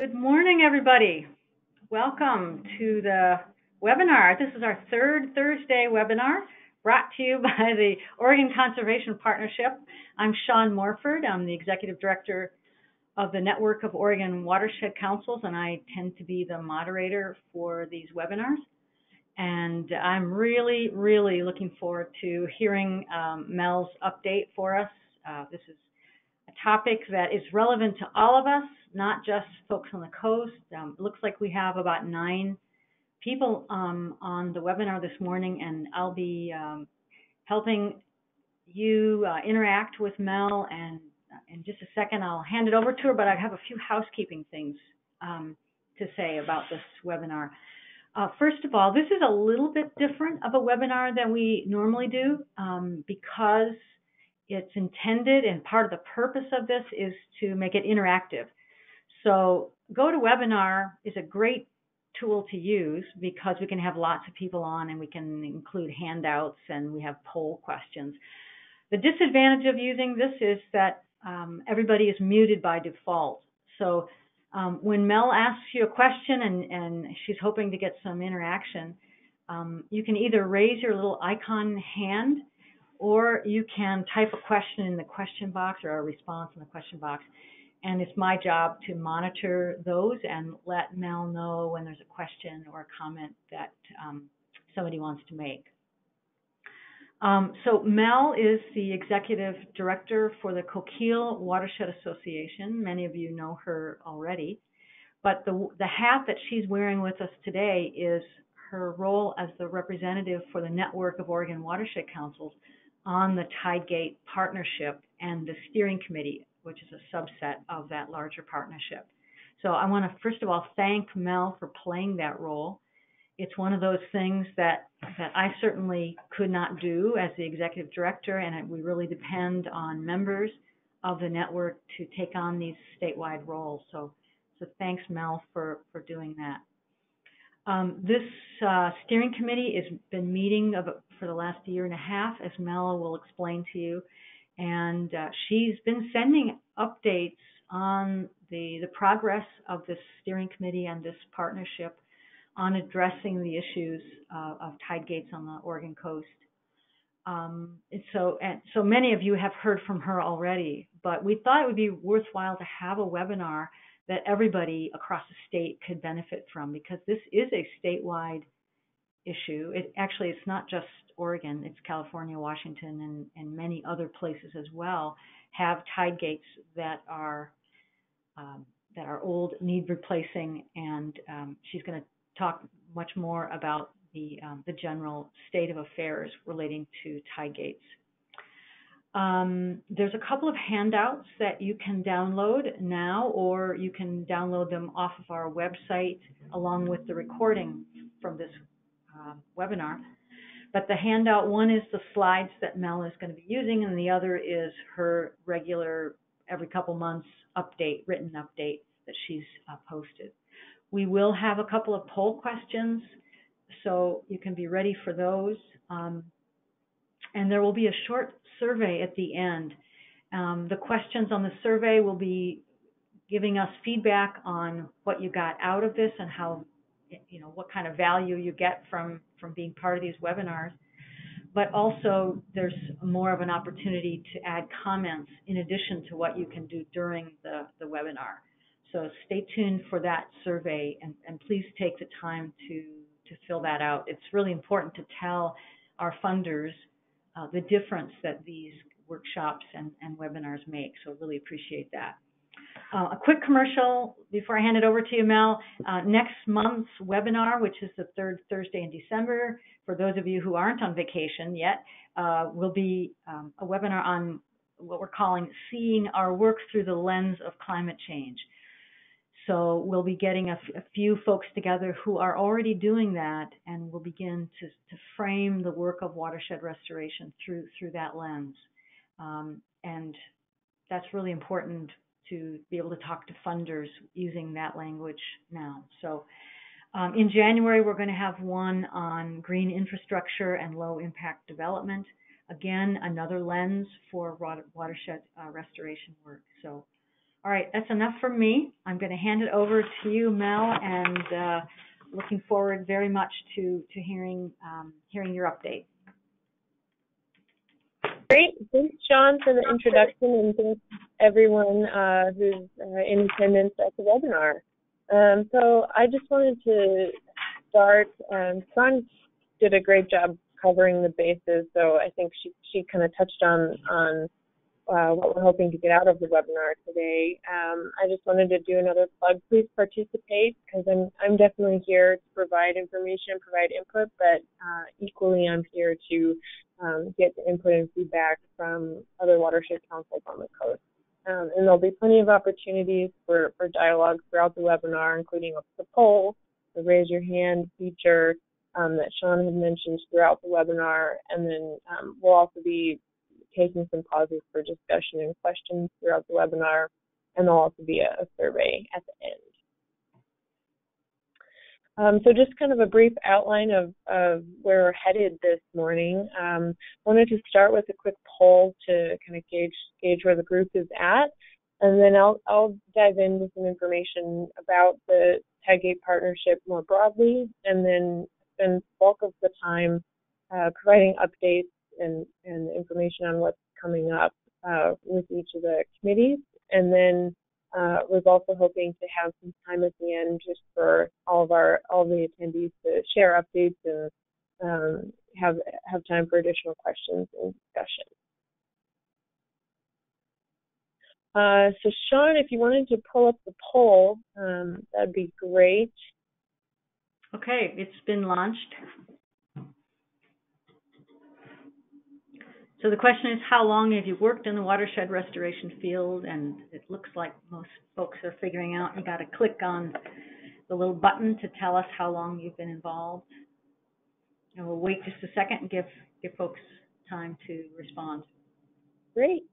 Good morning, everybody. Welcome to the webinar. This is our third Thursday webinar brought to you by the Oregon Conservation Partnership. I'm Shawn Morford. I'm the Executive Director of the Network of Oregon Watershed Councils, and I tend to be the moderator for these webinars. And I'm really looking forward to hearing Mel's update for us. This is a topic that is relevant to all of us, not just folks on the coast. It looks like we have about 9 people on the webinar this morning, and I'll be helping you interact with Mel, and in just a second I'll hand it over to her, but I have a few housekeeping things to say about this webinar. First of all, this is a little bit different of a webinar than we normally do because it's intended, and part of the purpose of this is to make it interactive. So GoToWebinar is a great tool to use because we can have lots of people on and we can include handouts and we have poll questions. The disadvantage of using this is that everybody is muted by default. So when Mel asks you a question and she's hoping to get some interaction, you can either raise your little icon hand, or you can type a question in the question box or a response in the question box. And it's my job to monitor those and let Mel know when there's a question or a comment that somebody wants to make. So Mel is the Executive Director for the Coquille Watershed Association. Many of you know her already. But the hat that she's wearing with us today is her role as the representative for the Network of Oregon Watershed Councils on the Tidegate partnership and the steering committee, which is a subset of that larger partnership. So I want to first of all thank Mel for playing that role. It's one of those things that I certainly could not do as the executive director, and we really depend on members of the network to take on these statewide roles. So thanks, Mel, for doing that. This steering committee has been meeting for the last year and a half, as Mel will explain to you, and she's been sending updates on the progress of this steering committee and this partnership on addressing the issues of tide gates on the Oregon coast. So many of you have heard from her already, but we thought it would be worthwhile to have a webinar that everybody across the state could benefit from, because this is a statewide issue. It's not just Oregon, it's California, Washington, and many other places as well have tide gates that are old, need replacing, and she's going to talk much more about the general state of affairs relating to tide gates. There's a couple of handouts that you can download now, or you can download them off of our website along with the recording from this webinar. But the handout one is the slides that Mel is going to be using, and the other is her regular, every couple months written update that she's posted. We will have a couple of poll questions, so you can be ready for those. And there will be a short survey at the end. The questions on the survey will be giving us feedback on what you got out of this and how, what kind of value you get from being part of these webinars. But also there's more of an opportunity to add comments in addition to what you can do during the webinar. So stay tuned for that survey, and please take the time to fill that out. It's really important to tell our funders the difference that these workshops and webinars make, so really appreciate that. A quick commercial before I hand it over to you, Mel. Next month's webinar, which is the third Thursday in December, for those of you who aren't on vacation yet, will be a webinar on what we're calling Seeing Our Work Through the Lens of Climate Change. So we'll be getting a few folks together who are already doing that, and we'll begin to frame the work of watershed restoration through that lens. And that's really important to be able to talk to funders using that language now. So in January, we're going to have one on green infrastructure and low impact development. Again, another lens for watershed restoration work. So All right, that's enough from me. I'm going to hand it over to you, Mel, and looking forward very much to hearing your update. Great. Thanks, Sean, for the introduction, and thanks everyone who's in attendance at the webinar. So I just wanted to start. Sean did a great job covering the bases, so I think she kind of touched on what we're hoping to get out of the webinar today. I just wanted to do another plug. Please participate, because I'm definitely here to provide information, provide input, but equally I'm here to get the input and feedback from other watershed councils on the coast. And there'll be plenty of opportunities for dialogue throughout the webinar, including the poll, the raise your hand feature that Sean had mentioned throughout the webinar, and then we'll also be taking some pauses for discussion and questions throughout the webinar, and there'll also be a survey at the end. So just kind of a brief outline of where we're headed this morning. Wanted to start with a quick poll to kind of gauge where the group is at, and then I'll dive into some information about the Tidegate partnership more broadly, and then spend the bulk of the time providing updates and information on what's coming up with each of the committees. And then was also hoping to have some time at the end just for all the attendees to share updates and have time for additional questions and discussion. So Sean, if you wanted to pull up the poll, that'd be great. Okay, it's been launched. So the question is, how long have you worked in the watershed restoration field? And it looks like most folks are figuring out you got to click on the little button to tell us how long you've been involved. And we'll wait just a second and give folks time to respond. Great.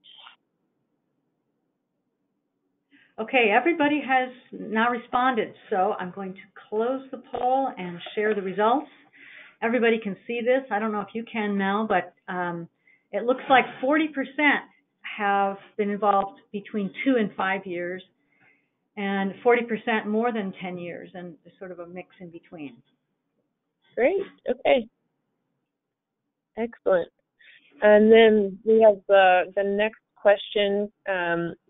Okay, everybody has now responded, so I'm going to close the poll and share the results. Everybody can see this. I don't know if you can, Mel, but it looks like 40% have been involved between 2 and 5 years, and 40% more than 10 years, and sort of a mix in between. Great. Okay. Excellent. And then we have the next question,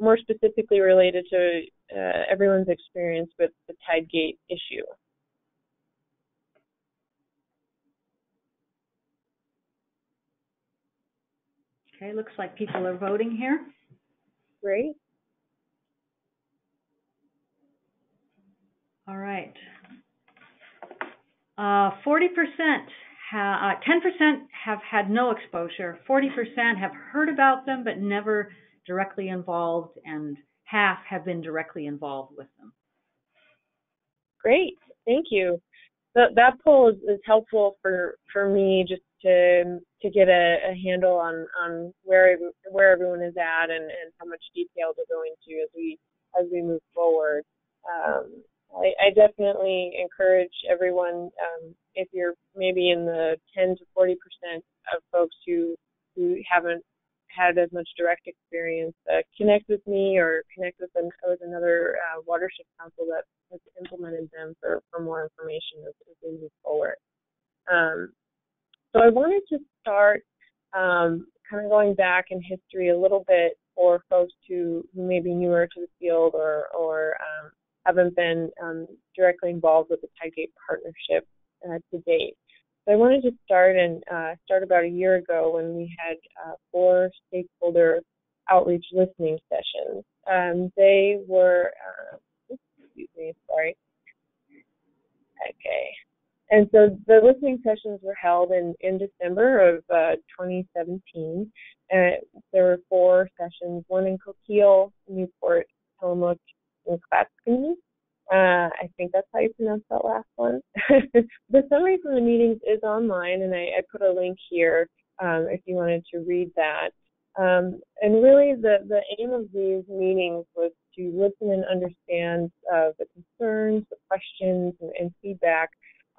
more specifically related to everyone's experience with the Tidegate issue. Okay, looks like people are voting here. Great. All right. 40%, 10% have had no exposure. 40% have heard about them but never directly involved, and half have been directly involved with them. Great. Thank you. That poll is helpful for me just to get a handle on where everyone is at and how much detail to go into as we move forward. I definitely encourage everyone, if you're maybe in the 10 to 40% of folks who haven't had as much direct experience, connect with me or connect with another watershed council that has implemented them for more information as we move forward. So I wanted to start kind of going back in history a little bit for folks who may be newer to the field or haven't been directly involved with the Tidegate partnership to date. So I wanted to start about a year ago when we had 4 stakeholder outreach listening sessions. They were, excuse me, sorry. Okay. And so the listening sessions were held in December of 2017. There were 4 sessions, one in Coquille, Newport, Tillamook, and Clatskin. I think that's how you pronounce that last one. The summary from the meetings is online, and I put a link here if you wanted to read that. And really the aim of these meetings was to listen and understand the concerns, the questions, and feedback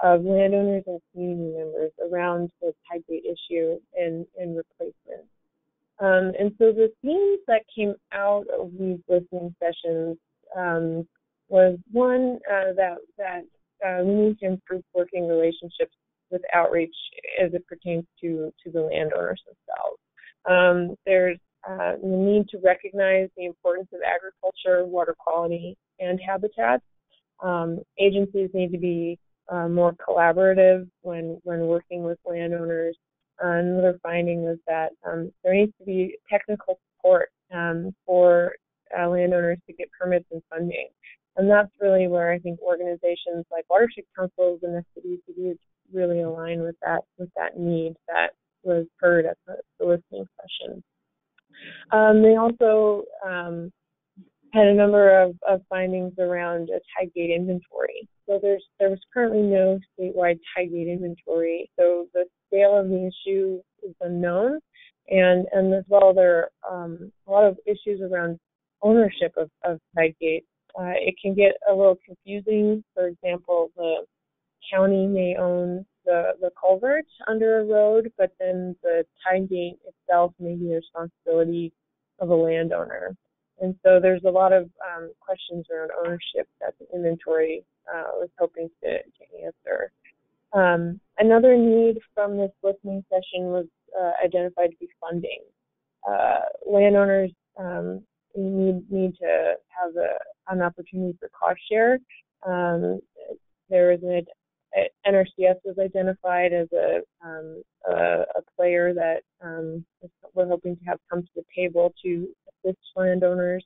of landowners and community members around the Tidegate issue and replacement. And so the themes that came out of these listening sessions was one, that we need to improve working relationships with outreach as it pertains to the landowners themselves. There's the need to recognize the importance of agriculture, water quality, and habitats. Agencies need to be more collaborative when working with landowners. Another finding was that there needs to be technical support for landowners to get permits and funding. And that's really where I think organizations like watershed councils and SCDCs really align with that need that was heard at the listening session. They also had a number of findings around a Tidegate inventory. So there was currently no statewide Tidegate inventory. So the scale of the issue is unknown, and as well there are a lot of issues around ownership of Tidegate. It can get a little confusing. For example, the county may own the culvert under a road, but then the Tidegate itself may be the responsibility of a landowner. And so there's a lot of questions around ownership that the inventory was hoping to answer. Another need from this listening session was identified to be funding. Landowners need to have an opportunity for cost share. There is NRCS was identified as a player that we're hoping to have come to the table to assist landowners.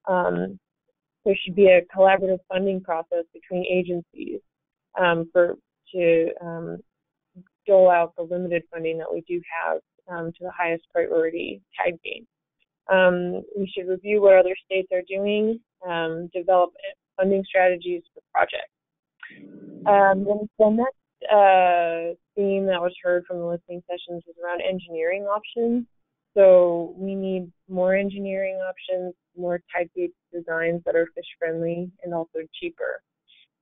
There should be a collaborative funding process between agencies to dole out the limited funding that we do have to the highest priority Tidegate. We should review what other states are doing, develop funding strategies for projects. The next theme that was heard from the listening sessions was around engineering options. So we need more engineering options, more Tidegate designs that are fish-friendly and also cheaper.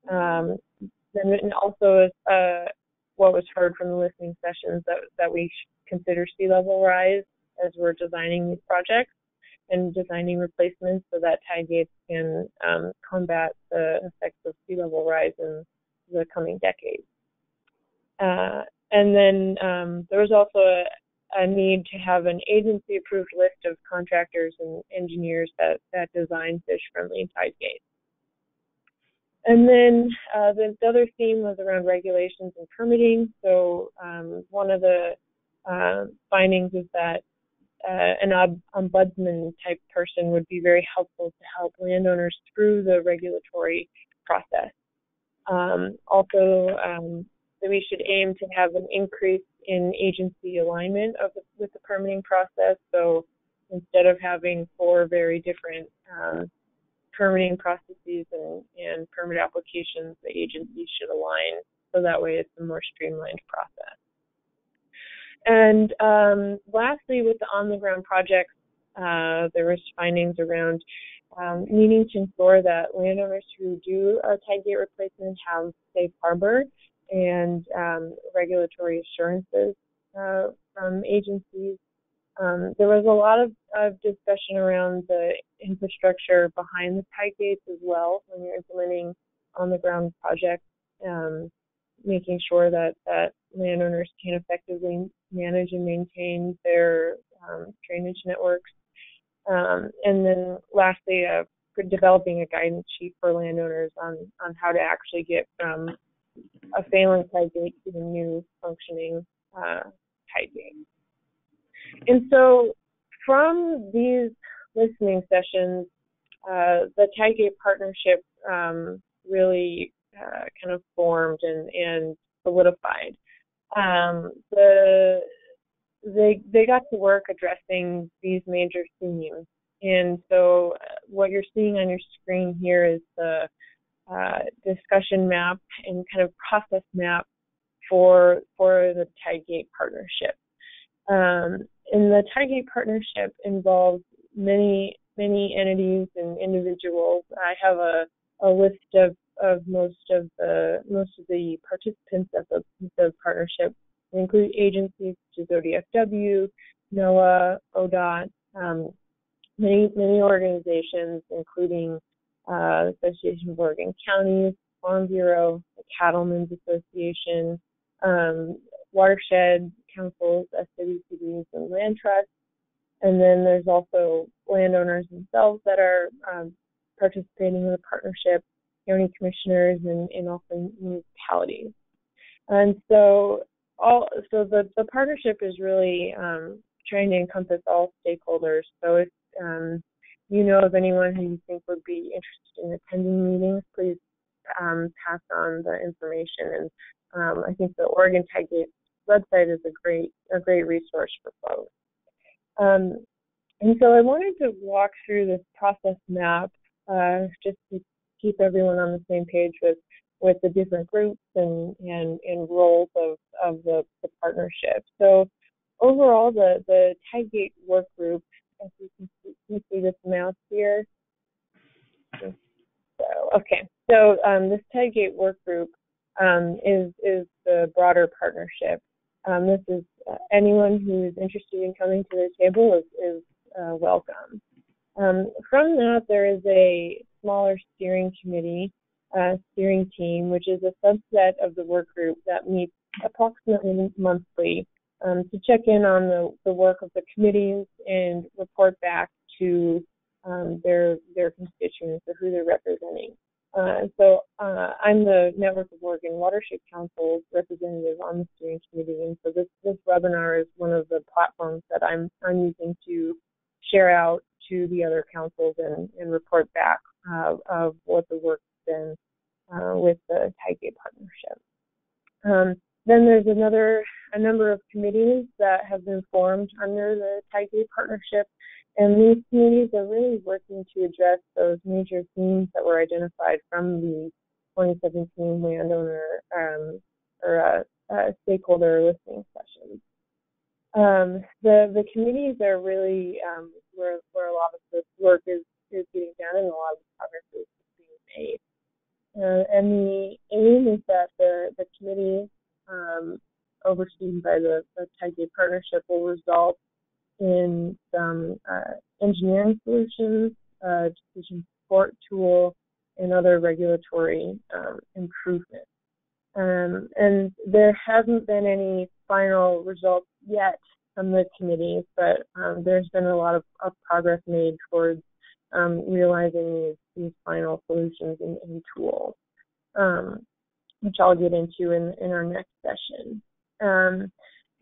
Then also what was heard from the listening sessions that we should consider sea level rise as we're designing these projects and designing replacements so that Tidegate can combat the effects of sea level rise in the coming decades. And then there was also a need to have an agency-approved list of contractors and engineers that design fish-friendly Tidegate. And then the other theme was around regulations and permitting. So one of the findings is that an ombudsman type person would be very helpful to help landowners through the regulatory process. Also, that we should aim to have an increase in agency alignment with the permitting process. So instead of having 4 very different permitting processes and permit applications, the agencies should align so that way it's a more streamlined process. And lastly, with the on-the-ground projects, there was findings around needing to ensure that landowners who do a Tidegate replacement have safe harbor and regulatory assurances from agencies. There was a lot of discussion around the infrastructure behind the Tidegates as well when you're implementing on-the-ground projects, making sure that landowners can effectively manage and maintain their drainage networks. And then lastly, developing a guidance sheet for landowners on how to actually get from a failing Tidegate to the new functioning Tidegate. And so from these listening sessions, the Tidegate partnership really kind of formed and solidified. They got to work addressing these major themes. And so what you're seeing on your screen here is the discussion map and kind of process map for the Tidegate partnership. And the Tidegate partnership involves many entities and individuals. I have a list of most of the participants of the partnership. They include agencies such as ODFW, NOAA, ODOT, many organizations, including the Association of Oregon Counties, Farm Bureau, the Cattlemen's Association, watershed councils, SWPDs, and land trusts. And then there's also landowners themselves that are participating in the partnership, county commissioners, and also municipalities. And so the partnership is really trying to encompass all stakeholders. So if you know of anyone who you think would be interested in attending meetings, please pass on the information. And I think the Oregon Tidegate website is a great resource for folks. And so I wanted to walk through this process map just to keep everyone on the same page with the different groups and roles of the partnership. So overall, the Tidegate work group, as you can see this mouse here. So this Tidegate work group is the broader partnership. This is anyone who's interested in coming to the table is welcome. From that, there is a smaller steering committee, steering team, which is a subset of the work group that meets approximately monthly to check in on the work of the committees and report back to their constituents or who they're representing. So I'm the Network of Oregon Watershed Council representative on the steering committee, and so this webinar is one of the platforms that I'm using to share out to the other councils and report back of what the work's been with the Tidegate partnership. Then there's a number of committees that have been formed under the Tidegate partnership, and these committees are really working to address those major themes that were identified from the 2017 landowner stakeholder listening sessions. The committees are really where a lot of this work is getting done and a lot of the progress is being made. And the aim is that the committee overseen by the Tidegate partnership will result in some engineering solutions, decision support tool, and other regulatory improvements. And there hasn't been any final results yet from the committees, but there's been a lot of progress made towards realizing these final solutions and tools, which I'll get into in our next session.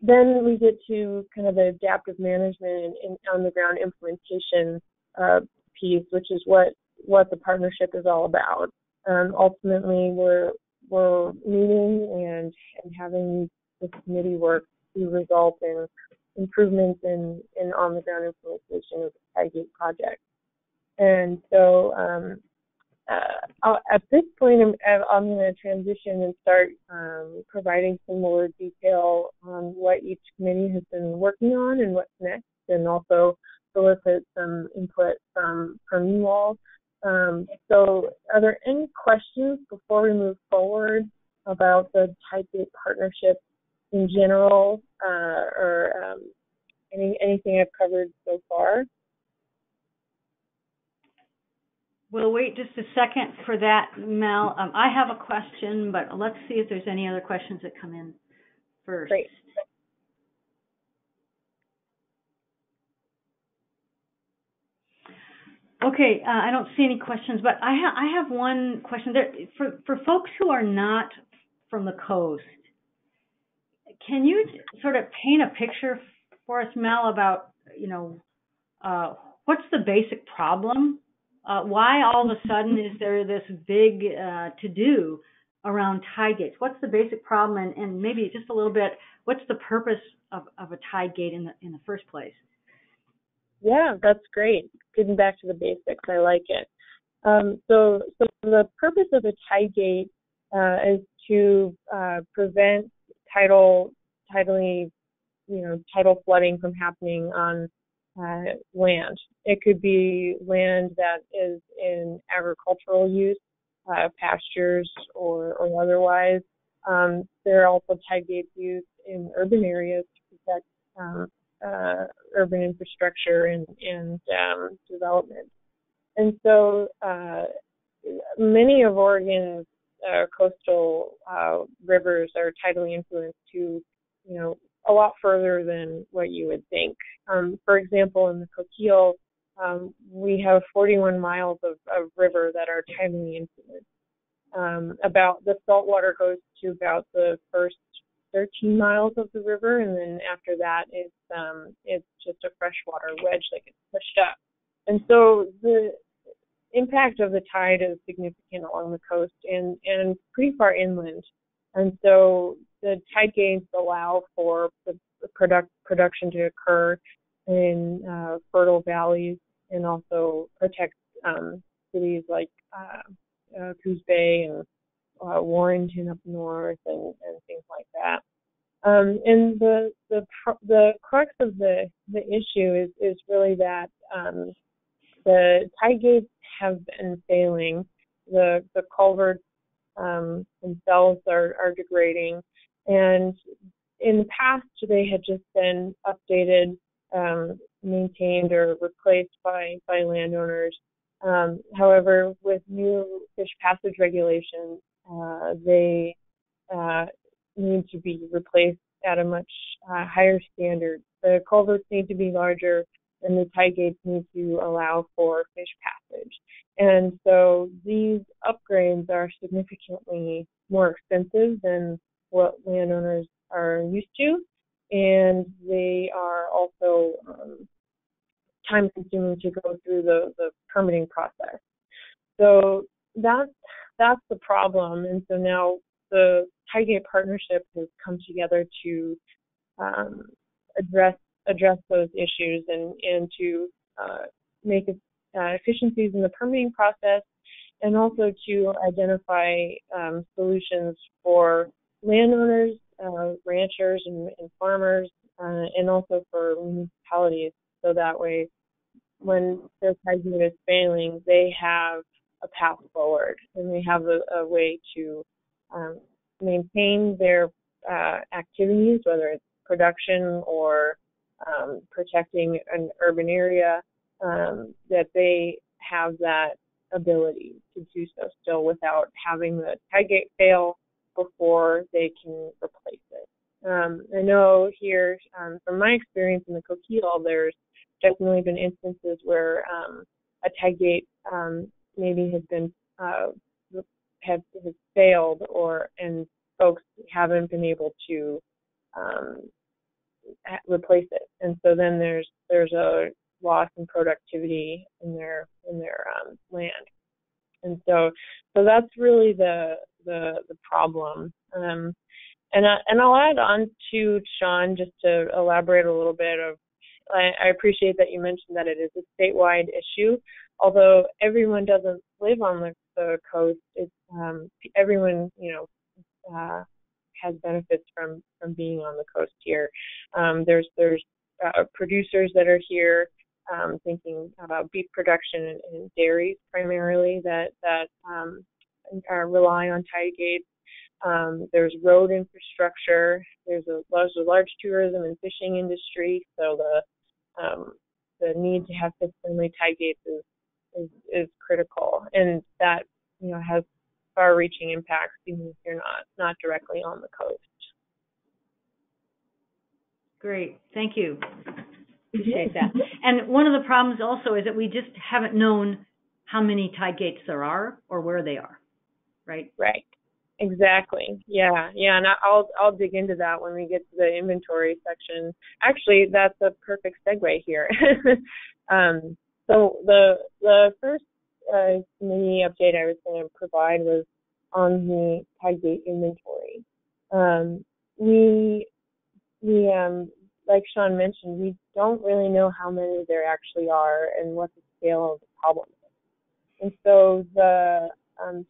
Then we get to kind of the adaptive management and on-the-ground implementation piece, which is what the partnership is all about. Ultimately, we're meeting and having this committee work to result in improvements in on-the-ground implementation of the Tidegate project. And so at this point, I'm going to transition and start providing some more detail on what each committee has been working on and what's next, and also solicit some input from you all. So are there any questions before we move forward about the Tidegate partnership in general, or anything I've covered so far? We'll wait just a second for that, Mel. I have a question, but let's see if there's any other questions that come in first. Great. Okay, I don't see any questions, but I have one question. For folks who are not from the coast, can you sort of paint a picture for us, Mel, about, what's the basic problem? Why all of a sudden is there this big to-do around Tidegates? What's the basic problem, and maybe just a little bit, what's the purpose of a Tidegate in the first place? Yeah, that's great. Getting back to the basics, I like it. So the purpose of a Tidegate is to prevent tidal flooding from happening on land. It could be land that is in agricultural use, pastures or otherwise. There are also Tidegates used in urban areas to protect urban infrastructure and development. And so many of Oregon's coastal rivers are tidally influenced to, a lot further than what you would think. For example, in the Coquille, we have 41 miles of river that are tidally influenced. About the saltwater goes to about the first 13 miles of the river, and then after that, it's just a freshwater wedge that gets pushed up. And so the impact of the tide is significant along the coast and pretty far inland. And so the tide gates allow for the production to occur in fertile valleys, and also protect cities like Coos Bay and Warrenton up north and things like that. And the crux of the issue is really that the tide gates have been failing. The culverts themselves are degrading, and in the past they had just been updated, maintained, or replaced by landowners. However, with new fish passage regulations, they need to be replaced at a much higher standard. The culverts need to be larger, and the tide gates need to allow for fish passage. And so these upgrades are significantly more expensive than what landowners are used to, and they are also time-consuming to go through the permitting process. So that's the problem. And so now the Tidegate partnership has come together to address those issues and to make efficiencies in the permitting process, and also to identify solutions for landowners, ranchers, and farmers, and also for municipalities, so that way when their Tidegate is failing, they have a path forward, and they have a way to maintain their activities, whether it's production or protecting an urban area, that they have that ability to do so still without having the Tidegate fail before they can replace it. I know here, from my experience in the Coquille, there's definitely been instances where a Tidegate maybe has been has failed, and folks haven't been able to replace it, and so then there's a loss in productivity in their land, and so that's really the problem. And I'll add on to Sean just to elaborate a little bit of. I appreciate that you mentioned that it is a statewide issue, although everyone doesn't live on the coast. It's everyone has benefits from being on the coast here. There's producers that are here, thinking about beef production and dairies primarily that rely on Tidegate. There's road infrastructure. There's a large tourism and fishing industry, so the need to have fish-friendly Tidegates is critical, and that has far-reaching impacts even if you're not directly on the coast. Great, thank you. Appreciate that. And one of the problems also is that we just haven't known how many Tidegates there are or where they are, right? Right. Exactly. Yeah, and I'll dig into that when we get to the inventory section. Actually, that's a perfect segue here. So the first mini update I was going to provide was on the Tidegate inventory. We like Sean mentioned, we don't really know how many there actually are and what the scale of the problem is. And so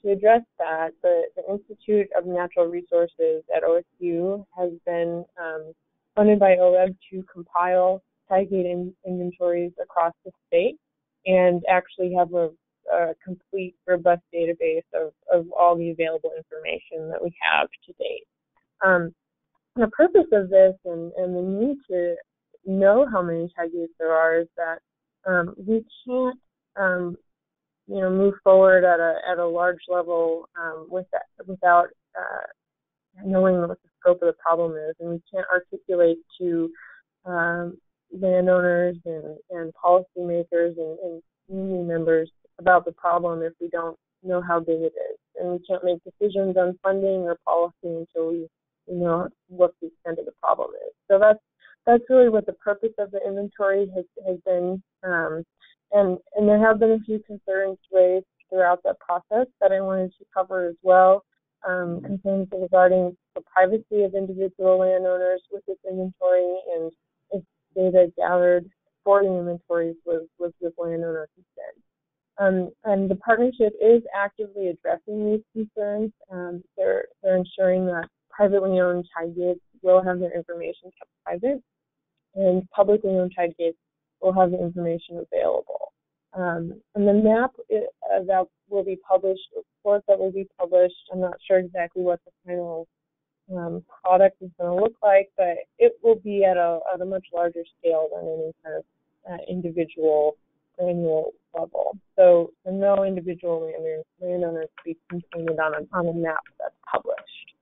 to address that, the Institute of Natural Resources at OSU has been funded by OWEB to compile Tidegate inventories across the state and actually have a complete, robust database of all the available information that we have to date. The purpose of this and the need to know how many Tidegates there are is that we can't move forward at a large level without knowing what the scope of the problem is, and we can't articulate to landowners and policymakers and community members about the problem if we don't know how big it is. And we can't make decisions on funding or policy until we know what the extent of the problem is. So that's really what the purpose of the inventory has been. And there have been a few concerns raised throughout that process that I wanted to cover as well. Concerns regarding the privacy of individual landowners with this inventory, and if data gathered for the inventories was with landowner consent. And the partnership is actively addressing these concerns. They're ensuring that privately owned Tidegates will have their information kept private, and publicly owned Tidegates will have the information available. And the map that will be published, the report that will be published, I'm not sure exactly what the final product is going to look like, but it will be at a much larger scale than any kind of individual granular level. So no individual landowners will be contained on a map that's published.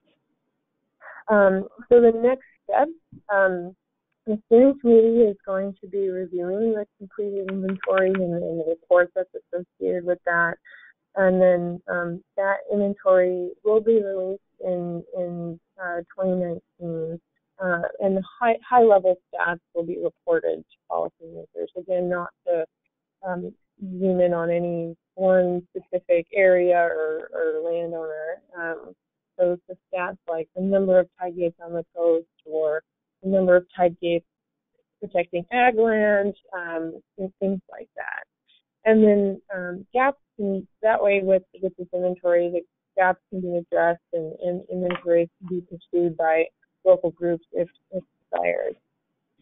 So the next step, the steering committee is going to be reviewing the completed inventory and the report that's associated with that. And then that inventory will be released in 2019. And the high-level stats will be reported to policymakers. Again, not to zoom in on any one specific area or landowner. So the stats like the number of Tidegates on the coast, or the number of Tidegates protecting ag land, and things like that. And then gaps can, that way with this inventory, the gaps can be addressed and inventories can be pursued by local groups if desired.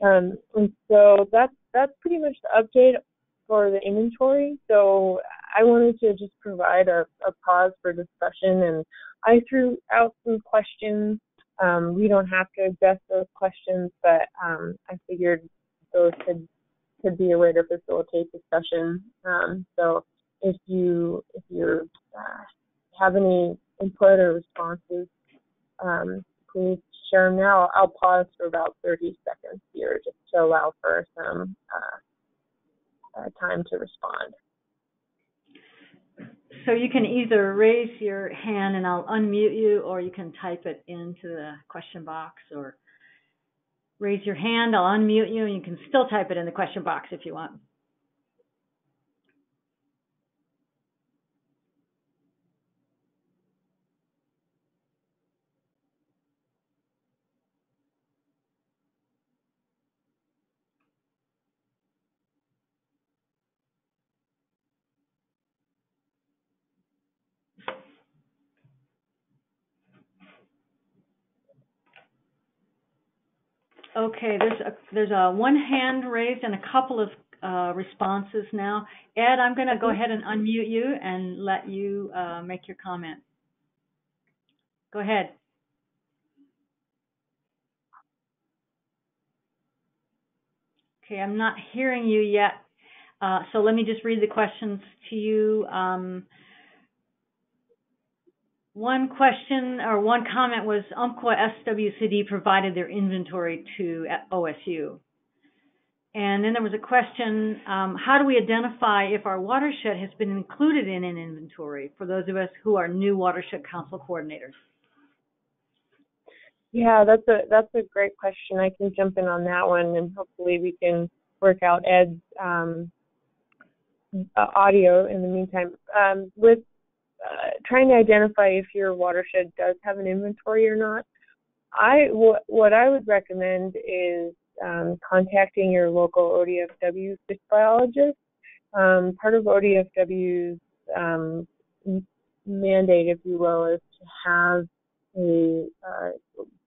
And so that's pretty much the update for the inventory. So I wanted to just provide a pause for discussion, and I threw out some questions. We don't have to address those questions, but I figured those could be a way to facilitate discussion. So if you have any input or responses, please share them now. I'll pause for about 30 seconds here just to allow for some time to respond. So you can either raise your hand and I'll unmute you, or you can type it into the question box, or raise your hand, I'll unmute you, and you can still type it in the question box if you want. Okay, there's a one hand raised and a couple of responses now. Ed, I'm going to go ahead and unmute you and let you make your comment. Go ahead. Okay, I'm not hearing you yet, so let me just read the questions to you. One question or one comment was Umpqua SWCD provided their inventory to OSU. And then there was a question, how do we identify if our watershed has been included in an inventory for those of us who are new watershed council coordinators? Yeah, that's a great question. I can jump in on that one, and hopefully we can work out Ed's audio in the meantime. With trying to identify if your watershed does have an inventory or not, what I would recommend is contacting your local ODFW fish biologist. Part of ODFW's mandate, if you will, is to have a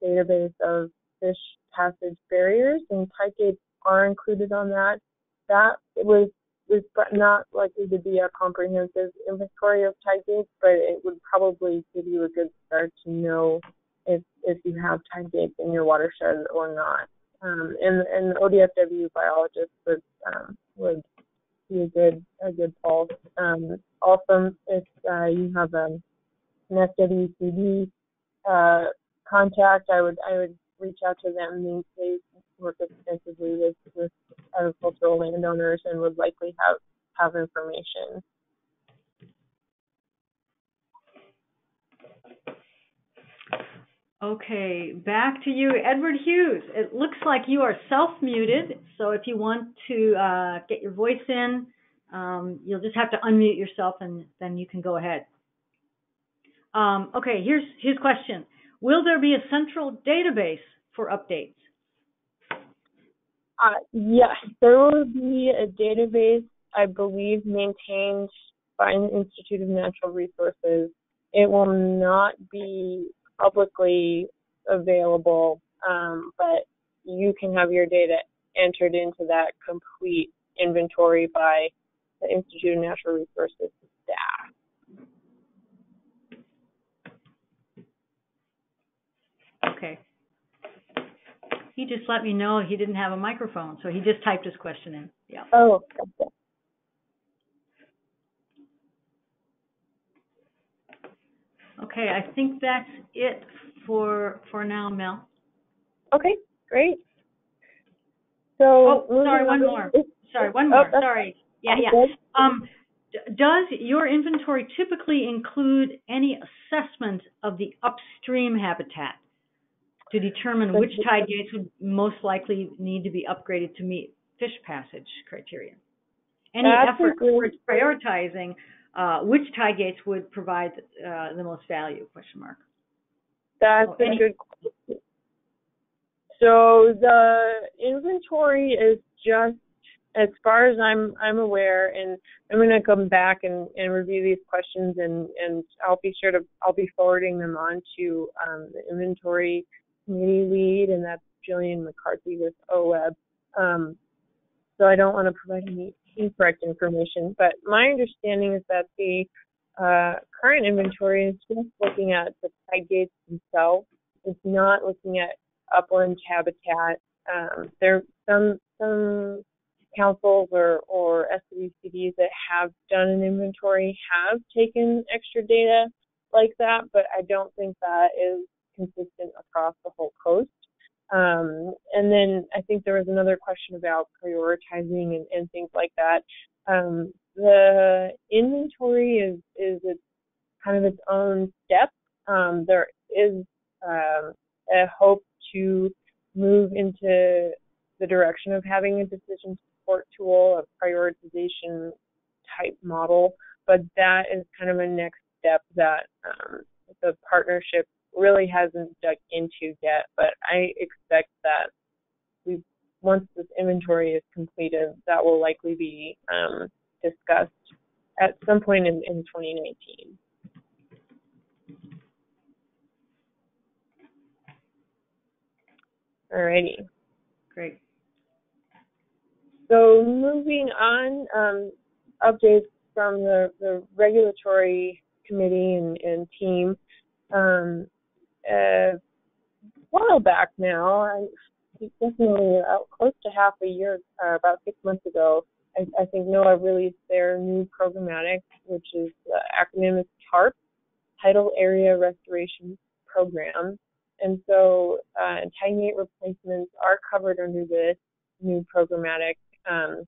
database of fish passage barriers, and Tidegate are included on that. That was not likely to be a comprehensive inventory of Tidegates, but it would probably give you a good start to know if you have Tidegates in your watershed or not. and the ODFW biologist would be a good pulse. Also, if you have an FWCD contact, I would reach out to them. They work extensively with agricultural landowners and would likely have information. Okay, back to you, Edward Hughes. It looks like you are self-muted, so if you want to get your voice in, you'll just have to unmute yourself and then you can go ahead. Okay, here's his question. Will there be a central database for updates? Yes, there will be a database, I believe, maintained by the Institute of Natural Resources. It will not be publicly available, but you can have your data entered into that complete inventory by the Institute of Natural Resources staff. Okay. He just let me know he didn't have a microphone, so he just typed his question in. Yeah. Oh, okay. Okay, I think that's it for now, Mel. Okay, great. So, sorry, one more. Sorry. Yeah. Does your inventory typically include any assessment of the upstream habitat to determine which tide gates would most likely need to be upgraded to meet fish passage criteria? Any effort towards prioritizing which tide gates would provide the most value? ? That's a good question. So the inventory is just, as far as I'm aware, and I'm going to come back and review these questions, and I'll be forwarding them on to the inventory committee lead, and that's Jillian McCarthy with OWEB. So I don't want to provide any incorrect information, but my understanding is that the current inventory is just looking at the tide gates themselves. It's not looking at upland habitat. There some councils or SWCDs that have done an inventory have taken extra data like that, but I don't think that is consistent across the whole coast. And then I think there was another question about prioritizing and things like that. The inventory is kind of its own step. There is a hope to move into the direction of having a decision support tool, a prioritization type model, but that is kind of a next step that the partnership really hasn't dug into yet, but I expect that once this inventory is completed, that will likely be discussed at some point in 2019. Alrighty. Great. So moving on, updates from the regulatory committee and team. A while back now, definitely close to half a year, about 6 months ago, I think NOAA released their new programmatic, which is the acronym is TARP, Tidal Area Restoration Program. And so Tidegate replacements are covered under this new programmatic, and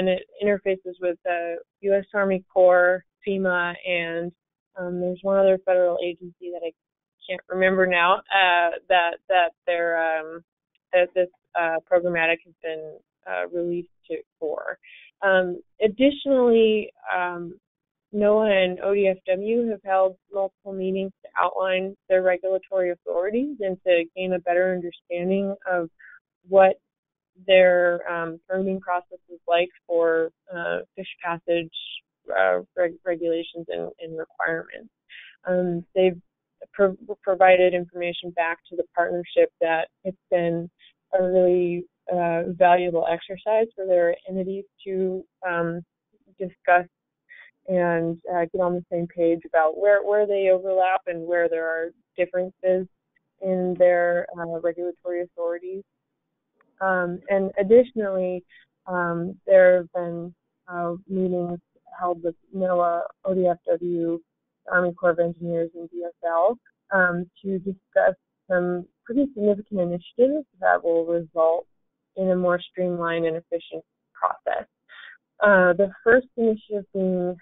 it interfaces with the U.S. Army Corps, FEMA, and there's one other federal agency that I can't remember now that this programmatic has been released for. Additionally, NOAA and ODFW have held multiple meetings to outline their regulatory authorities and to gain a better understanding of what their permitting process is like for fish passage regulations and requirements. They've provided information back to the partnership that it's been a really valuable exercise for their entities to discuss and get on the same page about where they overlap and where there are differences, in their regulatory authorities. And additionally, there have been meetings held with NOAA, ODFW, Army Corps of Engineers, and DSL to discuss some pretty significant initiatives that will result in a more streamlined and efficient process. The first initiative being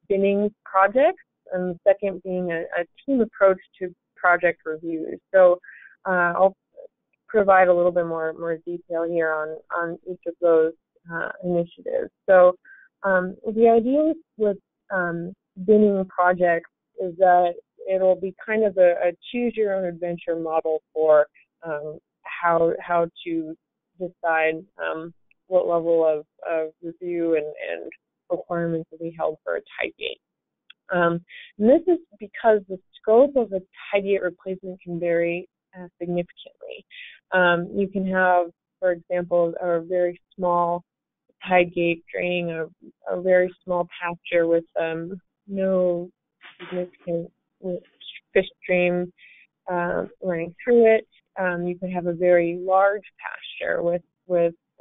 binning projects, and the second being a team approach to project reviews. So I'll provide a little bit more detail here on each of those initiatives. So the idea with binning projects is that it'll be kind of a choose your own adventure model for how to decide what level of review and requirements will be held for a Tidegate. And this is because the scope of a Tidegate replacement can vary significantly. You can have, for example, a very small Tidegate draining a very small pasture with no significant fish stream running through it. You could have a very large pasture with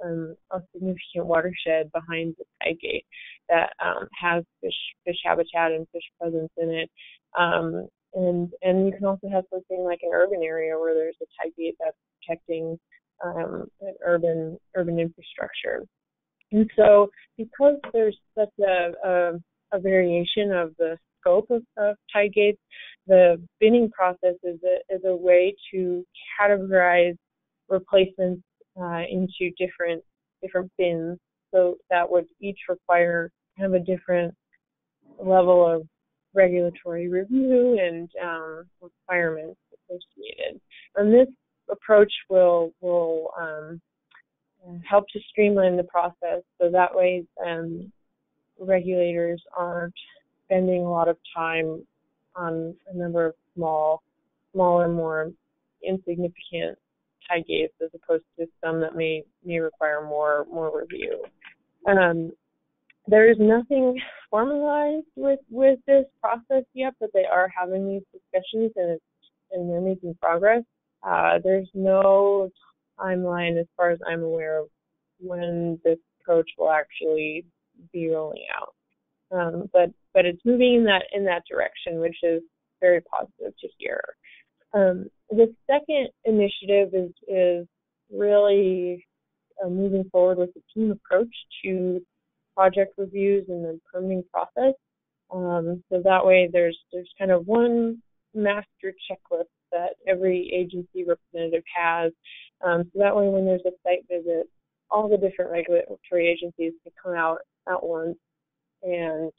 a significant watershed behind the Tidegate that has fish habitat and fish presence in it. And you can also have something like an urban area where there's a Tidegate that's protecting urban infrastructure. And so, because there's such a variation of the scope of Tidegates, the binning process is a way to categorize replacements into different bins, so that would each require kind of a different level of regulatory review and requirements associated. And this approach will help to streamline the process, so that way regulators aren't spending a lot of time on a number of smaller, more insignificant Tidegates, as opposed to some that may require more review. There is nothing formalized with this process yet, but they are having these discussions and they're making progress. There's no timeline, as far as I'm aware, of when this approach will actually be rolling out. But it's moving in that direction, which is very positive to hear. The second initiative is really moving forward with the team approach to project reviews and the permitting process. So that way there's kind of one master checklist that every agency representative has. So that way when there's a site visit, all the different regulatory agencies can come out at once and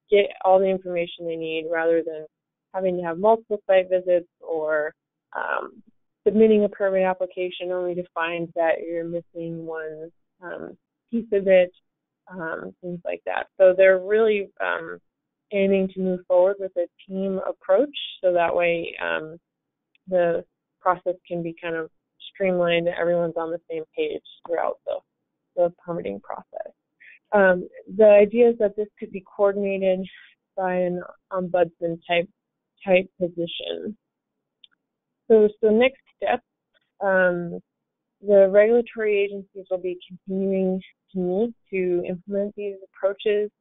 get all the information they need, rather than having to have multiple site visits or submitting a permit application only to find that you're missing one piece of it, things like that. So they're really aiming to move forward with a team approach, so that way the process can be kind of streamlined and everyone's on the same page throughout the permitting process. The idea is that this could be coordinated by an ombudsman type position. So next step, the regulatory agencies will be continuing to meet to implement these approaches.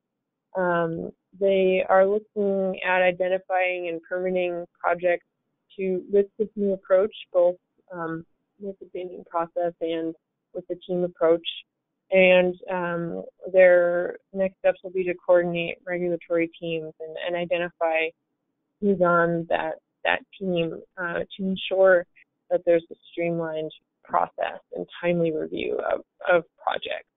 They are looking at identifying and permitting projects with this new approach, both with the bidding process and with the team approach. And their next steps will be to coordinate regulatory teams and identify who's on that team to ensure that there's a streamlined process and timely review of projects.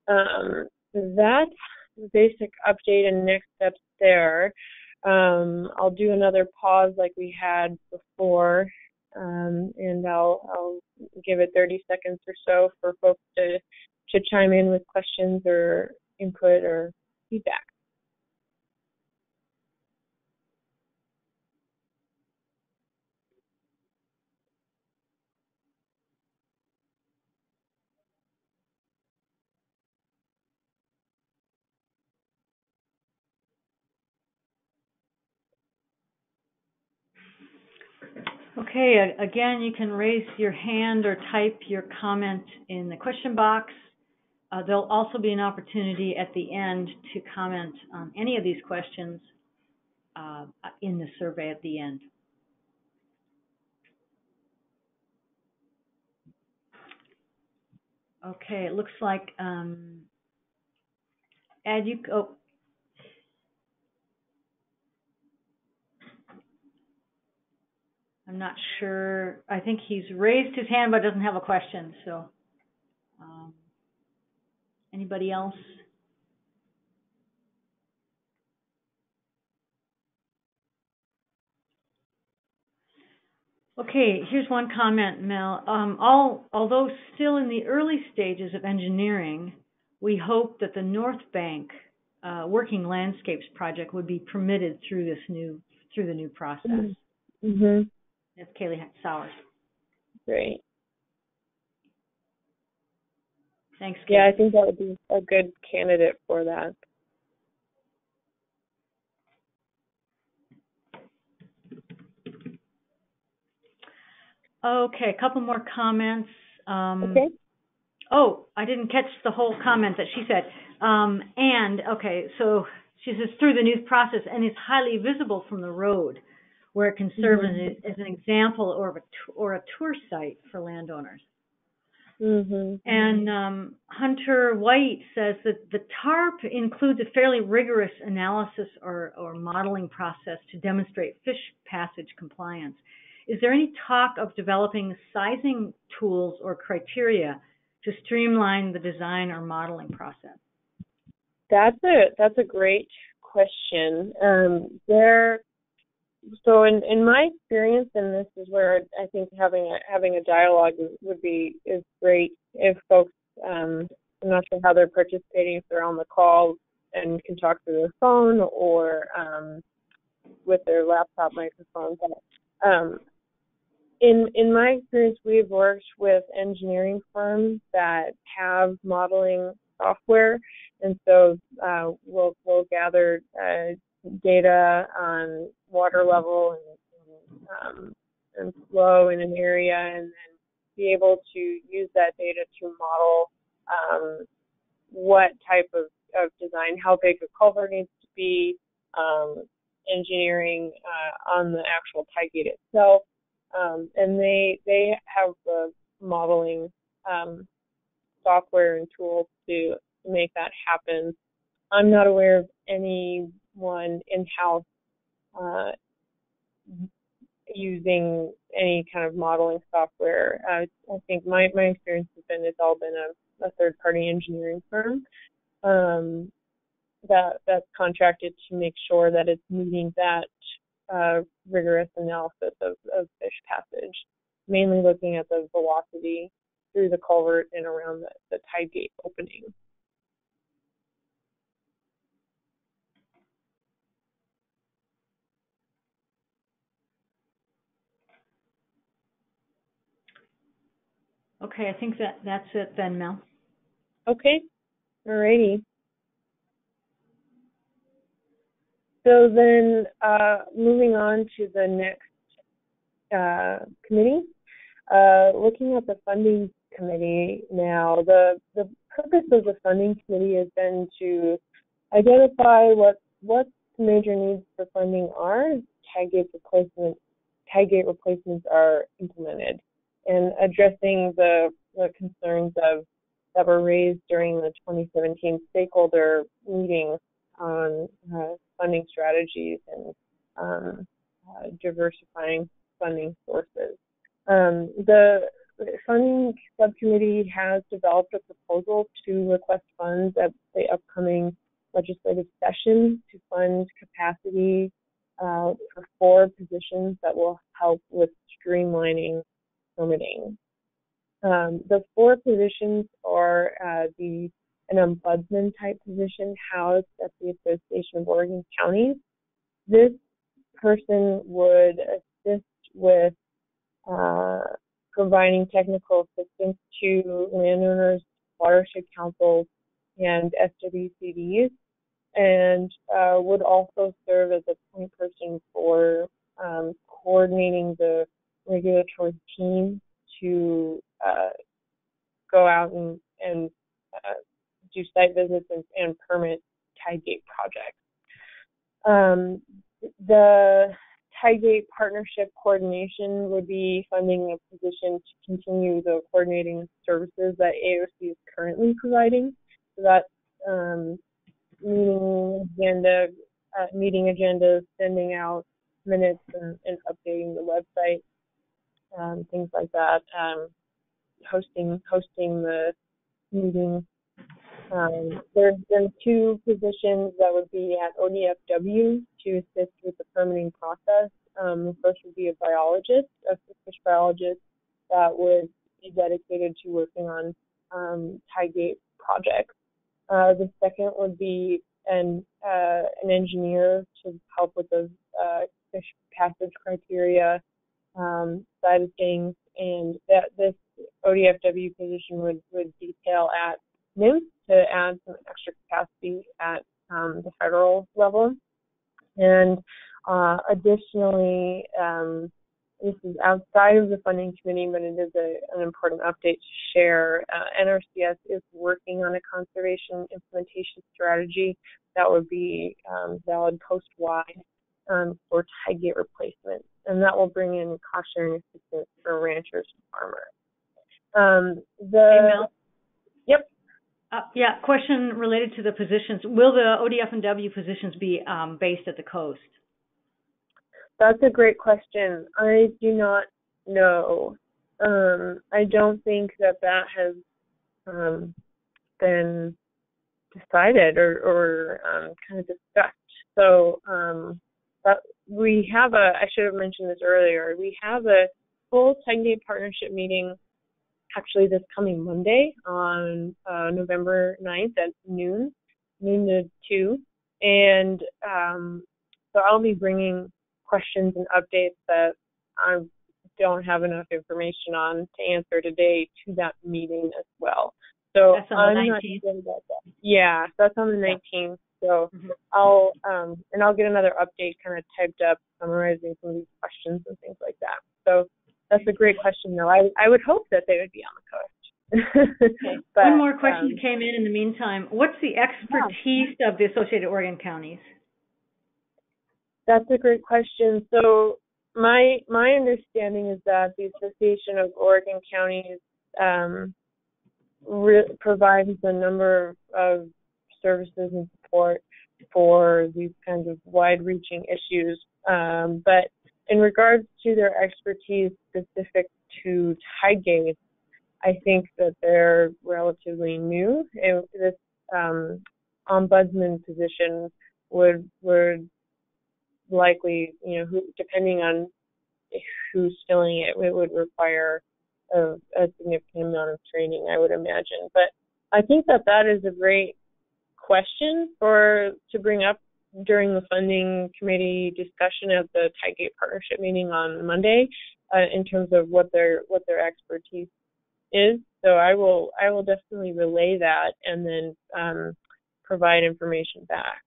That's the basic update and next steps there. I'll do another pause like we had before, and I'll give it 30 seconds or so for folks to chime in with questions or input or feedback. Okay, again, you can raise your hand or type your comment in the question box. There'll also be an opportunity at the end to comment on any of these questions in the survey at the end. Okay, it looks like Ed, I'm not sure. I think he's raised his hand but doesn't have a question. So, anybody else? Okay, here's one comment, Mel. Although still in the early stages of engineering, we hope that the North Bank Working Landscapes project would be permitted through the new process. Mm-hmm. That's Kaylee Sowers. Great. Thanks, Kaylee. Yeah, I think that would be a good candidate for that. Okay, a couple more comments. Okay. Oh, I didn't catch the whole comment that she said. Okay, so she says through the new process and is highly visible from the road, where it can serve as an example or a tour site for landowners. Mm-hmm. And Hunter White says that the TARP includes a fairly rigorous analysis or modeling process to demonstrate fish passage compliance. Is there any talk of developing sizing tools or criteria to streamline the design or modeling process? That's a great question. So in my experience, and this is where I think having a dialogue is great. If folks, I'm not sure how they're participating, if they're on the call and can talk through their phone or with their laptop microphone. But in my experience, we've worked with engineering firms that have modeling software, and so we'll gather data on water level and flow in an area, and then be able to use that data to model what type of design, how big a culvert needs to be, engineering on the actual Tidegate itself. And they have the modeling software and tools to make that happen. I'm not aware of anyone in-house using any kind of modeling software. I think my experience has been it's all been a third-party engineering firm that's contracted to make sure that it's meeting that rigorous analysis of fish passage, mainly looking at the velocity through the culvert and around the Tidegate opening. Okay, I think that's it then, Mel. Okay, alrighty. So then moving on to the next committee, looking at the funding committee now, the purpose of the funding committee has been to identify what the major needs for funding are, Tidegate replacements are implemented, and addressing the concerns that were raised during the 2017 stakeholder meeting on funding strategies and diversifying funding sources. The funding subcommittee has developed a proposal to request funds at the upcoming legislative session to fund capacity for 4 positions that will help with streamlining permitting. The 4 positions are an ombudsman type position housed at the Association of Oregon Counties. This person would assist with providing technical assistance to landowners, watershed councils, and SWCDs, and would also serve as a point person for coordinating the regulatory team to go out and do site visits and permit Tidegate projects. The Tidegate Partnership Coordination would be funding a position to continue the coordinating services that AOC is currently providing. So that's meeting agendas, sending out minutes and updating the website, things like that, hosting the meeting. There's 2 positions that would be at ODFW to assist with the permitting process. The first would be a fish biologist that would be dedicated to working on Tidegate projects. The second would be an engineer to help with the fish passage criteria side of things, and that this ODFW position would detail at NIMS to add some extra capacity at the federal level. And additionally, this is outside of the funding committee, but it is an important update to share. NRCS is working on a conservation implementation strategy that would be valid post-wide for Tidegate replacement, and that will bring in cost-sharing assistance for ranchers and farmers. Yep. Yeah, question related to the positions. Will the ODF&W positions be based at the coast? That's a great question. I do not know. I don't think that has been decided or kind of discussed. So but we have I should have mentioned this earlier, we have a full Tidegate partnership meeting actually this coming Monday on November 9th at noon to 2. And so I'll be bringing questions and updates that I don't have enough information on to answer today to that meeting as well. So that's on the 19th. Not sure about that. Yeah, that's on the 19th. So I'll get another update kind of typed up summarizing some of these questions and things like that. So that's a great question, though. I would hope that they would be on the coast. Okay. But, one more question came in the meantime. What's the expertise of the Associated Oregon Counties? That's a great question. So my understanding is that the Association of Oregon Counties provides a number of services and support for these kinds of wide-reaching issues. But in regards to their expertise specific to Tidegate, I think that they're relatively new. This ombudsman position would likely, depending on who's filling it, it would require a significant amount of training, I would imagine. But I think that is a great question to bring up during the funding committee discussion at the Tidegate partnership meeting on Monday, in terms of what their expertise is. So I will definitely relay that and then provide information back.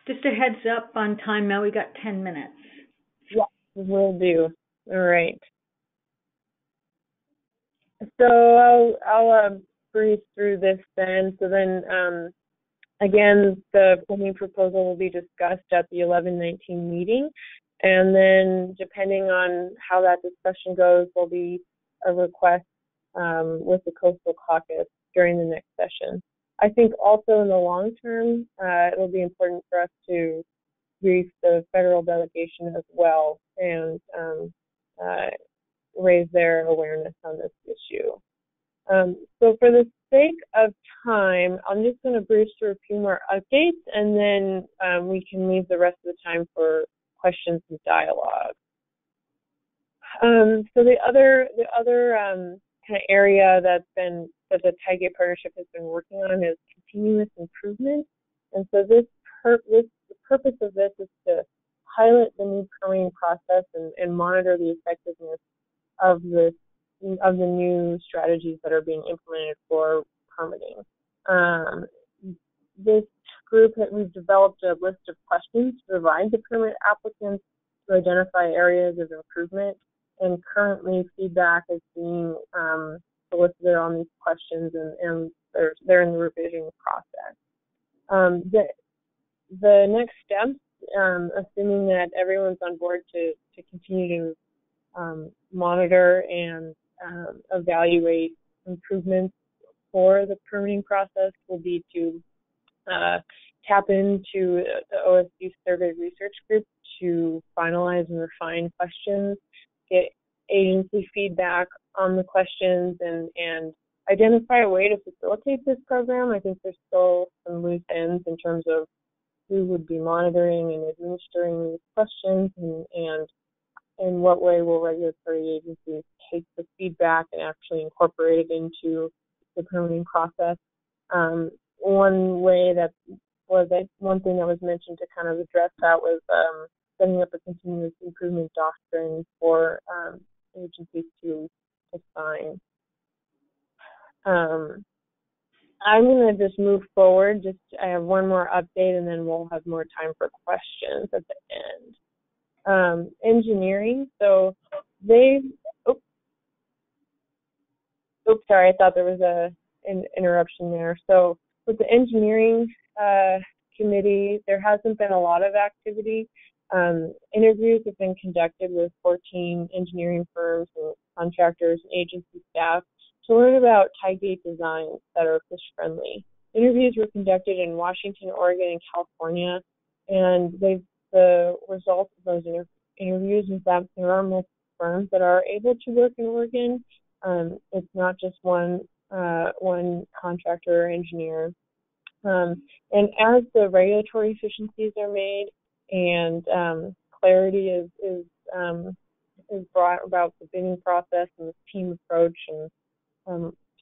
Just a heads up on time, Mel. We got 10 minutes. Yeah, will do. All right. So I'll breeze through this then. So then, again, the funding proposal will be discussed at the 11/19 meeting, and then depending on how that discussion goes, will be a request with the Coastal Caucus during the next session. I think also in the long term, it will be important for us to brief the federal delegation as well and raise their awareness on this issue. So for the sake of time, I'm just going to breeze through a few more updates, and then we can leave the rest of the time for questions and dialogue. So the other kind of area that the Tidegate Partnership has been working on is continuous improvement. And so the purpose of this is to pilot the new permitting process and monitor the effectiveness of the new strategies that are being implemented for permitting. This group, we've developed a list of questions to provide the permit applicants to identify areas of improvement, and currently feedback is being solicited on these questions, and they're in the revision process. The next steps, assuming that everyone's on board to continue to monitor and evaluate improvements for the permitting process, will be to tap into the OSU survey research group to finalize and refine questions, get agency feedback on the questions, and identify a way to facilitate this program. I think there's still some loose ends in terms of who would be monitoring and administering these questions, and in what way will regulatory agencies take the feedback and actually incorporate it into the permitting process. One thing that was mentioned to kind of address that was setting up a continuous improvement doctrine for agencies to sign. I'm going to just move forward. I have one more update, and then we'll have more time for questions at the end. Engineering. So sorry, I thought there was an interruption there. So with the engineering committee, there hasn't been a lot of activity. Interviews have been conducted with 14 engineering firms and contractors and agency staff to learn about Tidegate designs that are fish-friendly. Interviews were conducted in Washington, Oregon, and California, and the results of those interviews is that there are multiple firms that are able to work in Oregon. It's not just one contractor or engineer. And as the regulatory efficiencies are made and clarity is brought about the bidding process and the team approach, and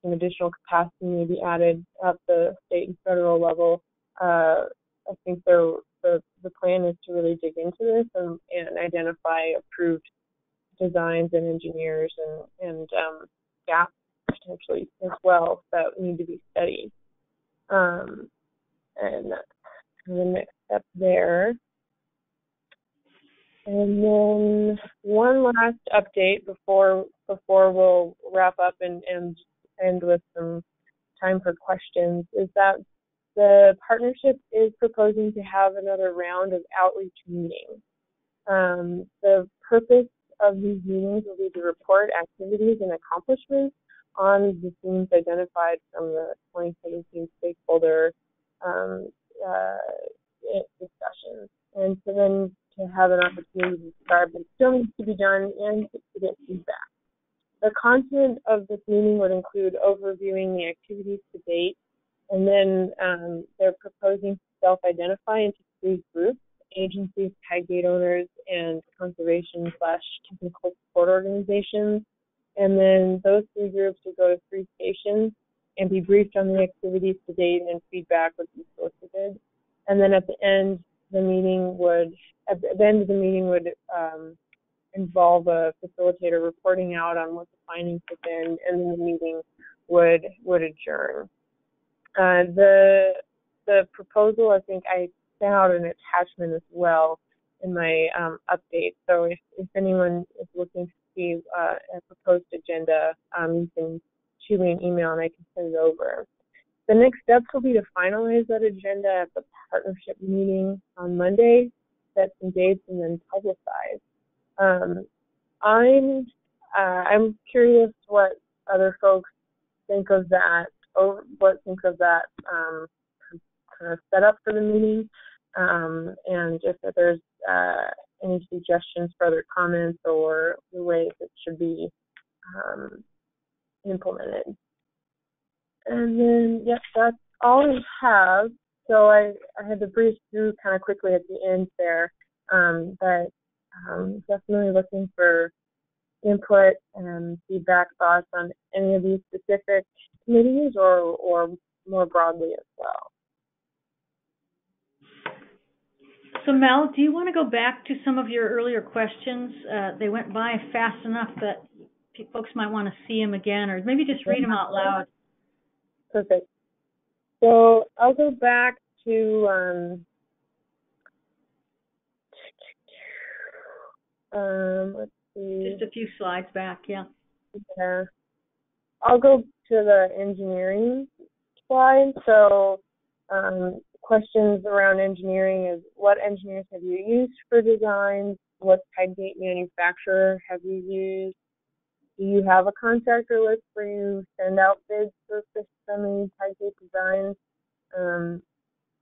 some additional capacity may be added at the state and federal level, I think the plan is to really dig into this and identify approved designs and engineers and gaps potentially as well that need to be studied. And that's the next step there. And then one last update before we'll wrap up and end with some time for questions is that the partnership is proposing to have another round of outreach meetings. The purpose of these meetings will be to report activities and accomplishments on the themes identified from the 2017 stakeholder discussions, and so then to have an opportunity to describe what still needs to be done and to get feedback. The content of this meeting would include overviewing the activities to date, and then they're proposing to self-identify into 3 groups: agencies, Tidegate owners, and conservation/technical support organizations. And then those 3 groups would go to 3 stations and be briefed on the activities to date, and feedback would be solicited. And then at the end, the meeting would involve a facilitator reporting out on what the findings have been, and then the meeting would adjourn. The proposal, I think I sent out an attachment as well in my update. So if anyone is looking to see a proposed agenda, you can shoot me an email and I can send it over. The next steps will be to finalize that agenda at the partnership meeting on Monday, set some dates, and then publicize. I'm curious what other folks think of that, or what think of that kind of setup for the meeting, and if there's any suggestions for other comments or the ways it should be implemented. And then, yes, that's all I have. So I had to breeze through kind of quickly at the end there, but definitely looking for input and feedback, thoughts on any of these specific committees or more broadly as well. So Mel, do you want to go back to some of your earlier questions? They went by fast enough that folks might want to see them again, or maybe just read them out loud. Perfect. So I'll go back to let's see. Just a few slides back, yeah. Yeah. I'll go to the engineering slide. So questions around engineering is, what engineers have you used for design? What Tidegate manufacturer have you used? Do you have a contractor list where you send out bids for fish-friendly Tidegate designs?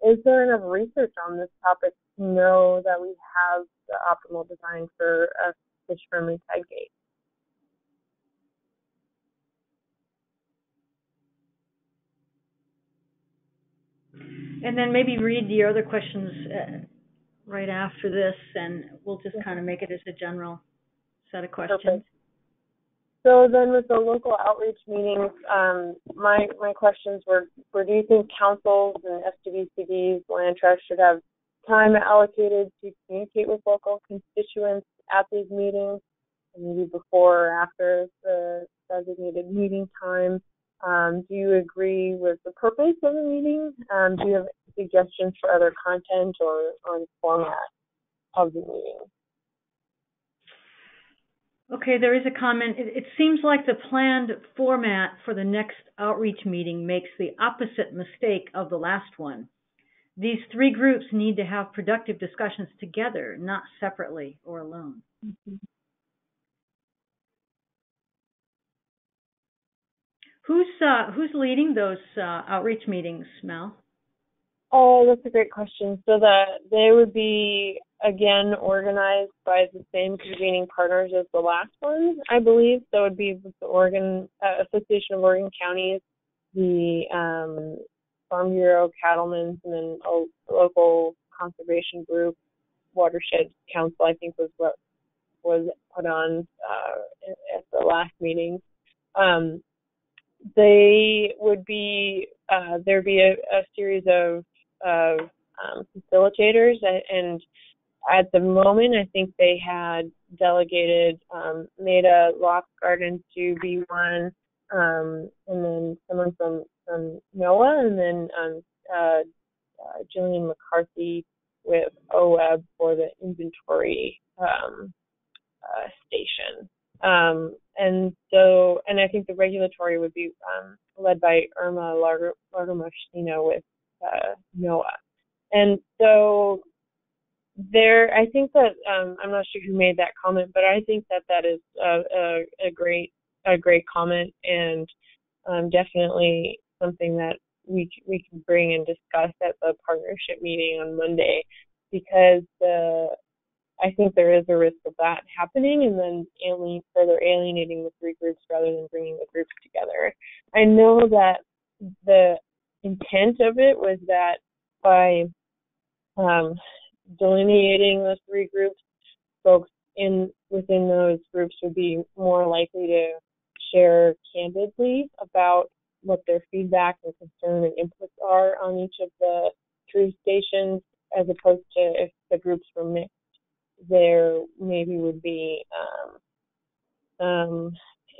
Is there enough research on this topic to know that we have the optimal design for a fish-friendly Tidegate? And then maybe read the other questions right after this, and we'll just kind of make it as a general set of questions. Perfect. So then with the local outreach meetings, my questions were do you think councils and SWCDs, land trusts should have time allocated to communicate with local constituents at these meetings, maybe before or after the designated meeting time? Do you agree with the purpose of the meeting? Do you have suggestions for other content or on format of the meeting? Okay, there is a comment. It seems like the planned format for the next outreach meeting makes the opposite mistake of the last one. These three groups need to have productive discussions together, not separately or alone. Mm-hmm. Who's leading those outreach meetings, Mel? Oh, that's a great question. So they would be, again, organized by the same convening partners as the last one, I believe. So it would be the Oregon Association of Oregon Counties, the Farm Bureau, Cattlemen's, and then a local conservation group. Watershed Council, I think, was what was put on at the last meeting. They would be there'd be a series of facilitators, and at the moment, I think they had delegated Maida Lockgarden to be one, and then someone from NOAA, and then Jillian McCarthy with OWEB for the inventory station. And I think the regulatory would be led by Irma Largomoshino with NOAA. And so I think that I'm not sure who made that comment, but I think that is a great comment, and definitely something that we can bring and discuss at the partnership meeting on Monday, because I think there is a risk of that happening and then further alienating the three groups rather than bringing the groups together. I know that the intent of it was that by delineating those three groups, folks within those groups would be more likely to share candidly about what their feedback and concern and inputs are on each of the three stations, as opposed to if the groups were mixed, there maybe would be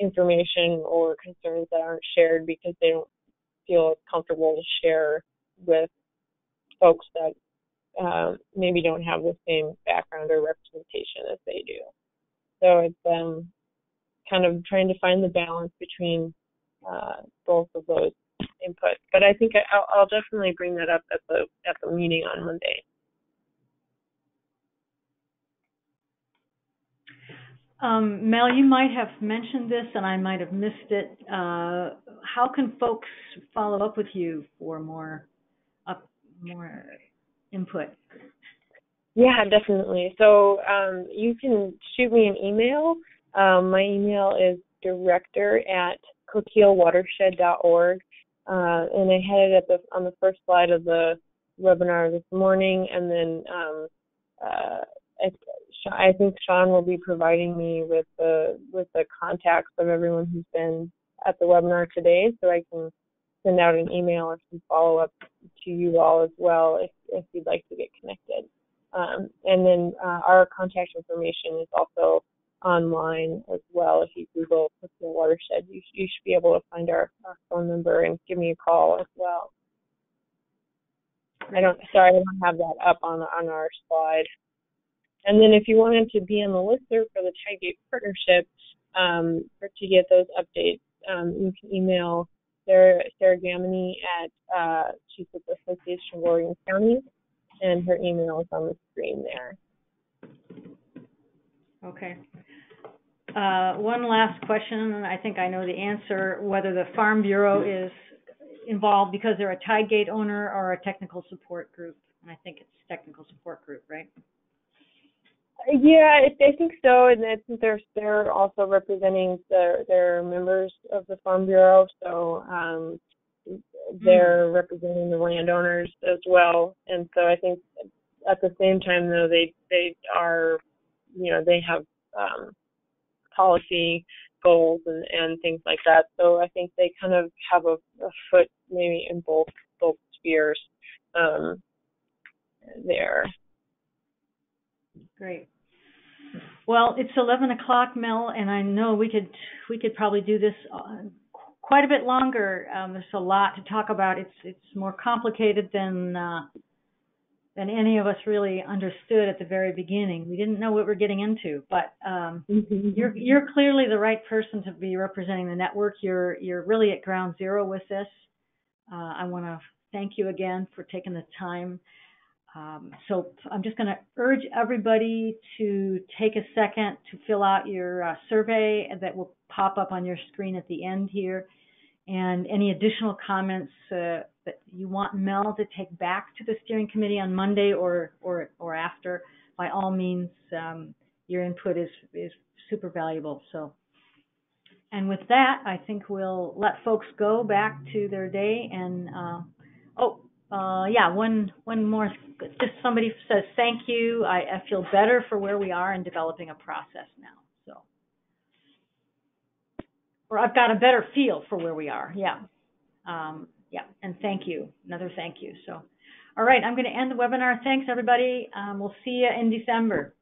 information or concerns that aren't shared because they don't feel comfortable to share with folks that maybe don't have the same background or representation as they do. So it's kind of trying to find the balance between both of those inputs. But I think I'll definitely bring that up at the meeting on Monday. Mel, you might have mentioned this and I might have missed it. How can folks follow up with you for more input? Yeah, definitely. So you can shoot me an email. My email is director@coquillewatershed.org, and I had it on the first slide of the webinar this morning, and then I think Sean will be providing me with the contacts of everyone who's been at the webinar today, so I can send out an email or some follow-up to you all as well if you'd like to get connected. And then our contact information is also online as well. If you Google Coquille Watershed, you should be able to find our phone number and give me a call as well. I don't have that up on our slide. And then if you wanted to be on the listserv for the Tidegate partnership, or to get those updates, you can email Sarah Gamini at she's with the Association of Oregon Counties, and her email is on the screen there. Okay. One last question, and I think I know the answer, whether the Farm Bureau is involved because they're a Tidegate owner or a technical support group. And I think it's technical support group, right? Yeah, I think so, and I think they're also representing their members of the Farm Bureau, so they're representing the landowners as well. And so I think at the same time, though, they are, they have policy goals and things like that. So I think they kind of have a foot maybe in both spheres there. Great. Well, it's 11 o'clock, Mel, and I know we could probably do this quite a bit longer. There's a lot to talk about. It's more complicated than any of us really understood at the very beginning. We didn't know what we're getting into, but you're clearly the right person to be representing the network. You're really at ground zero with this. I want to thank you again for taking the time. So I'm just going to urge everybody to take a second to fill out your survey that will pop up on your screen at the end here. And any additional comments that you want Mel to take back to the steering committee on Monday or after, by all means, your input is super valuable. So, and with that, I think we'll let folks go back to their day. And one more. Just somebody says thank you. I feel better for where we are in developing a process now. So, or I've got a better feel for where we are. Yeah. And thank you. Another thank you. So, all right, I'm going to end the webinar. Thanks, everybody. We'll see you in December.